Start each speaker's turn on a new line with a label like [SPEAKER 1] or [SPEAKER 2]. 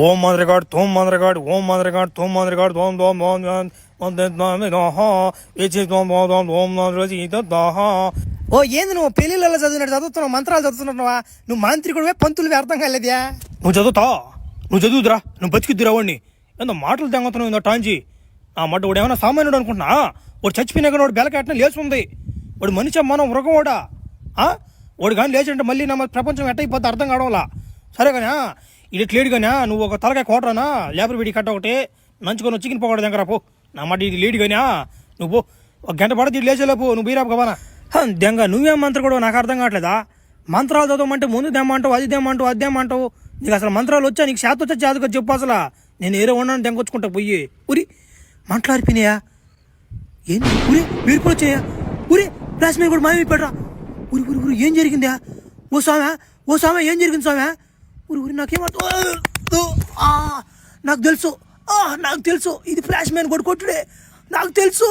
[SPEAKER 1] ఓం మంత్రగాడు తోం మంత్రగాడు ఓం మంత్రగాడు తోం మంత్రగాడు దోం దోం ఓం
[SPEAKER 2] ఓ ఏంది నువ్వు పెళ్లిళ్ళలో చదివినట్టు చదువుతున్నావు, మంత్రాలు చదువుతున్నావా? నువ్వు మాంత్రికుడివే, పంతులు అర్థం కాలేదా?
[SPEAKER 1] నువ్వు చదువుతా, నువ్వు చదువుతురా, నువ్వు బతికిద్దురా వాడిని. ఏందో మాటలు తెంగుతున్నావు ఇందో టాంజీ. ఆ మడ్డ వాడు ఏమైనా సామాన్యుడు అనుకుంటున్నా? వాడు చచ్చిపోయినాక వాడు బెలకెట్టిన లేచి ఉంది. వాడు మనిషి మనం మృగవాడా? వాడు కానీ లేచంటే మళ్ళీ నా ప్రపంచం ఎట్టయిపోతే అర్థం కావడంలా. సరే కానీ ఇట్లేడు కానీ నువ్వు ఒక తలకాయ కోటరానా లేబర్ వీడి కట్ట ఒకటి నంచుకొని చికెన్ పకోడా దగ్గర పో. నా మాట ఇది లేడు కానీ నువ్వు ఒక గంట పడితే ఇటు లేచేలేపు, నువ్వు బీరాపు కబానా దెంగ. నువ్వేం మంత్రం కూడా నాకు అర్థం కావట్లేదా? మంత్రాలు చదవమంటే ముందు దెమ్మంటావు, అది దెమ్మంటావు, అది దెమ్మంటావు. నీకు అసలు మంత్రాలు వచ్చా? నీకు శాతం వచ్చా జాతకు చెప్పు అసలు. నేను ఏదో ఉన్నాను దెంగొచ్చుకుంటా పోయి. ఉరి మాట్లాడిపోయినాయా? ఏంటి ఉరి వీరుపులు వచ్చాయా? ఉరి ప్లాస్ మీద కూడా మాయమైపోయాడ్రా. ఉరి ఉరి ఉరి ఏం జరిగిందా? ఓ స్వామి, ఓ స్వామి ఏం జరిగింది స్వామి? ఉరి ఉరి నాకేమంటూ నాకు తెలుసు, నాకు తెలుసు ఇది ఫ్లాష్ మ్యాన్ కొట్టుడే, నాకు తెలుసు.